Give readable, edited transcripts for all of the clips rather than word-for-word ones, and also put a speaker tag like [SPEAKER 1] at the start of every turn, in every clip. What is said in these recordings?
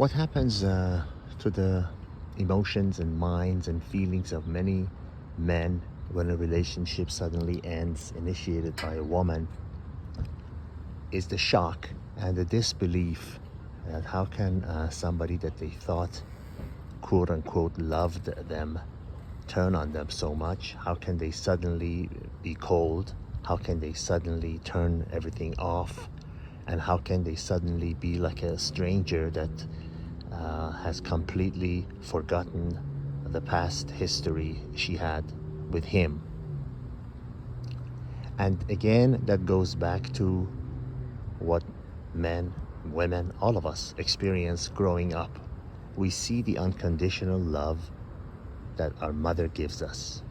[SPEAKER 1] What happens to the emotions and minds and feelings of many men when a relationship suddenly ends, initiated by a woman, is the shock and the disbelief that how can somebody that they thought quote unquote loved them turn on them so much? How can they suddenly be cold? How can they suddenly turn everything off? And how can they suddenly be like a stranger that has completely forgotten the past history she had with him? And again, that goes back to what men, women, all of us experience growing up. We see the unconditional love that our mother gives us.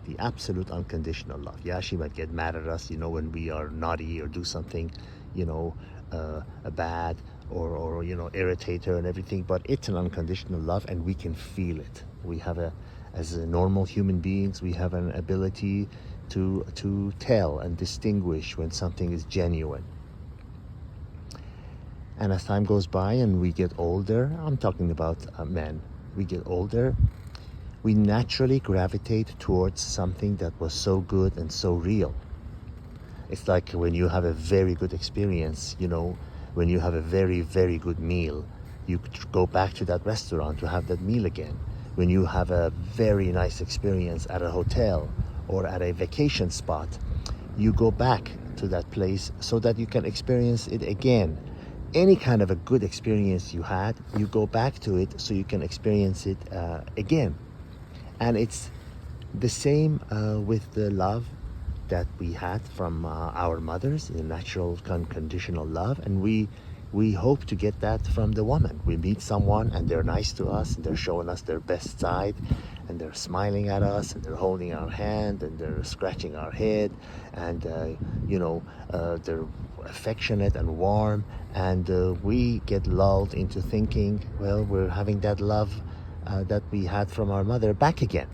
[SPEAKER 1] The absolute unconditional love. Yeah, she might get mad at us, when we are naughty or do something, bad or irritate her and everything, but it's an unconditional love and we can feel it. We have as a normal human beings, we have an ability to tell and distinguish when something is genuine. And as time goes by and we get older, I'm talking about men, we get older, we naturally gravitate towards something that was so good and so real. It's like when you have a very good experience, when you have a very, very good meal, you go back to that restaurant to have that meal again. When you have a very nice experience at a hotel or at a vacation spot, you go back to that place so that you can experience it again. Any kind of a good experience you had, you go back to it so you can experience it again. And it's the same with the love that we had from our mothers, the natural unconditional love, and we hope to get that from the woman. We meet someone and they're nice to us and they're showing us their best side and they're smiling at us and they're holding our hand and they're scratching our head and they're affectionate and warm, and we get lulled into thinking, well, we're having that love that we had from our mother back again.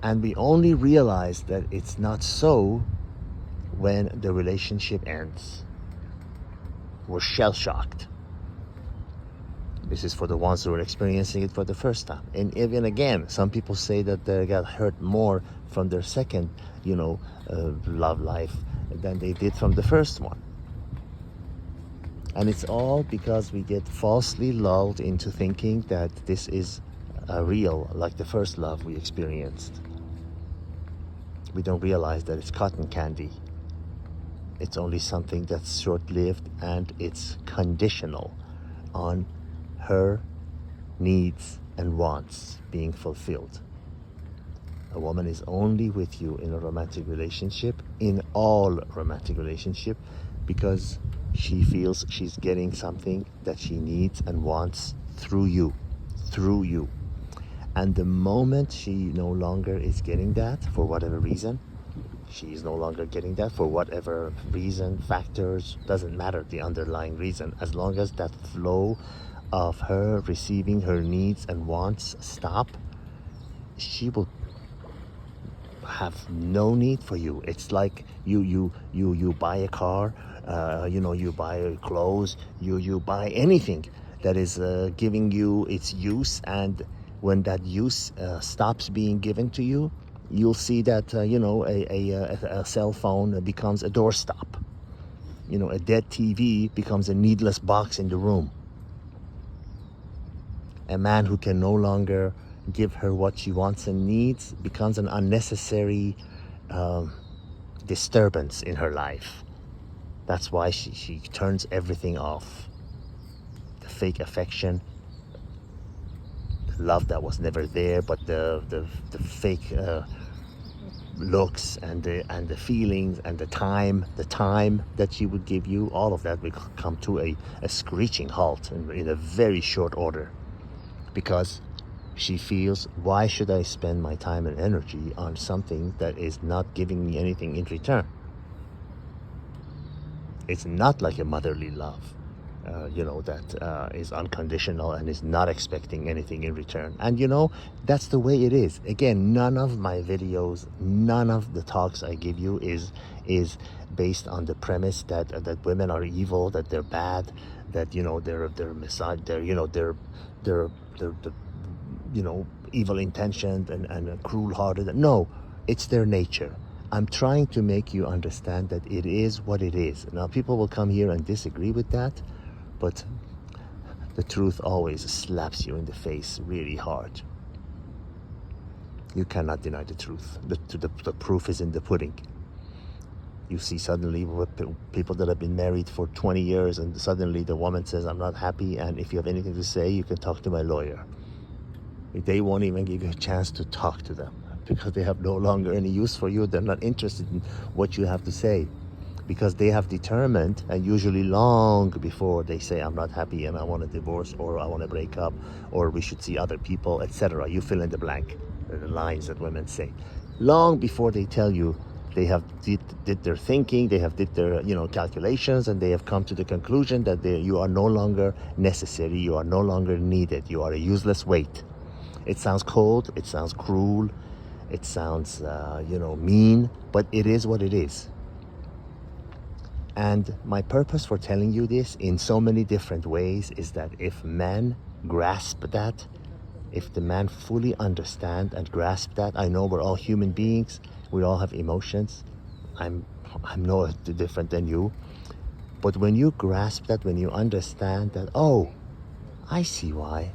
[SPEAKER 1] And we only realize that it's not so when the relationship ends. We're shell-shocked. This is for the ones who are experiencing it for the first time. And even again, some people say that they got hurt more from their second, love life than they did from the first one. And it's all because we get falsely lulled into thinking that this is real, like the first love we experienced. We don't realize that it's cotton candy. It's only something that's short-lived and it's conditional on her needs and wants being fulfilled. A woman is only with you in a romantic relationship, in all romantic relationship, because she feels she's getting something that she needs and wants through you. And the moment she no longer is getting that, for whatever reason, she is no longer getting that for whatever reason, factors, doesn't matter the underlying reason, as long as that flow of her receiving her needs and wants stop, she will have no need for you. It's like you buy a car, you buy clothes, you buy anything that is giving you its use, and when that use stops being given to you, you'll see that a cell phone becomes a doorstop. A dead TV becomes a needless box in the room. A man who can no longer give her what she wants and needs becomes an unnecessary disturbance in her life. That's why she turns everything off. The fake affection, the love that was never there, but the fake looks and the feelings and the time that she would give you, all of that will come to a screeching halt in a very short order, because she feels, why should I spend my time and energy on something that is not giving me anything in return? It's not like a motherly love. that is unconditional and is not expecting anything in return. And that's the way it is. Again, none of my videos, none of the talks I give you is based on the premise that women are evil, that they're bad, that they're misogynist, they're evil intentioned and cruel-hearted. No, it's their nature. I'm trying to make you understand that it is what it is. Now, people will come here and disagree with that, but the truth always slaps you in the face really hard. You cannot deny the truth. The proof is in the pudding. You see suddenly people that have been married for 20 years, and suddenly the woman says, I'm not happy, and if you have anything to say, you can talk to my lawyer. They won't even give you a chance to talk to them because they have no longer any use for you. They're not interested in what you have to say because they have determined, and usually long before they say, I'm not happy and I want a divorce, or I want to break up, or we should see other people, etc. You fill in the blank, the lines that women say. Long before they tell you, they have did their thinking, they have did their calculations, and they have come to the conclusion that you are no longer necessary, you are no longer needed, you are a useless weight. It sounds cold, it sounds cruel, it sounds mean, but it is what it is. And my purpose for telling you this in so many different ways is that if men grasp that, if the man fully understand and grasp that, I know we're all human beings, we all have emotions. I'm no different than you. But when you grasp that, when you understand that, oh, I see why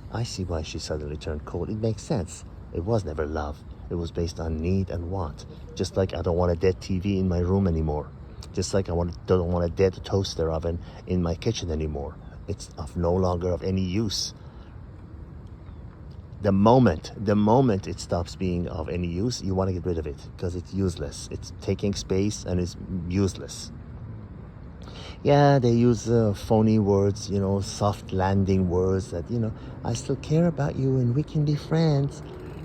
[SPEAKER 1] she suddenly turned cold. It makes sense. It was never love. It was based on need and want. Just like I don't want a dead TV in my room anymore. Just like don't want a dead toaster oven in my kitchen anymore. It's no longer of any use. The moment it stops being of any use, you want to get rid of it because it's useless. It's taking space and it's useless. Yeah, they use phony words, soft landing words that, I still care about you and we can be friends.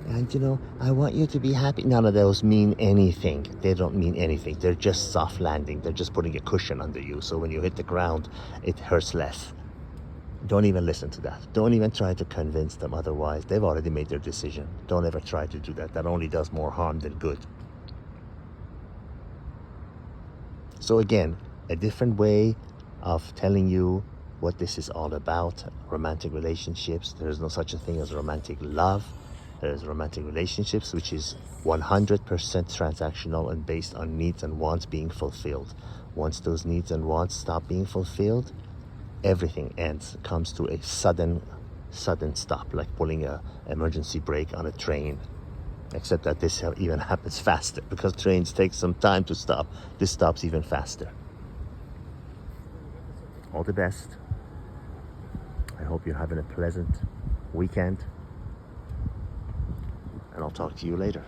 [SPEAKER 1] And, I want you to be happy. None of those mean anything. They don't mean anything. They're just soft landing. They're just putting a cushion under you. So when you hit the ground, it hurts less. Don't even listen to that. Don't even try to convince them otherwise. They've already made their decision. Don't ever try to do that. That only does more harm than good. So again, a different way of telling you what this is all about. Romantic relationships. There is no such a thing as romantic love. There is romantic relationships, which is 100% transactional and based on needs and wants being fulfilled. Once those needs and wants stop being fulfilled, everything ends, comes to a sudden stop, like pulling an emergency brake on a train. Except that this even happens faster because trains take some time to stop. This stops even faster. All the best. I hope you're having a pleasant weekend. And I'll talk to you later.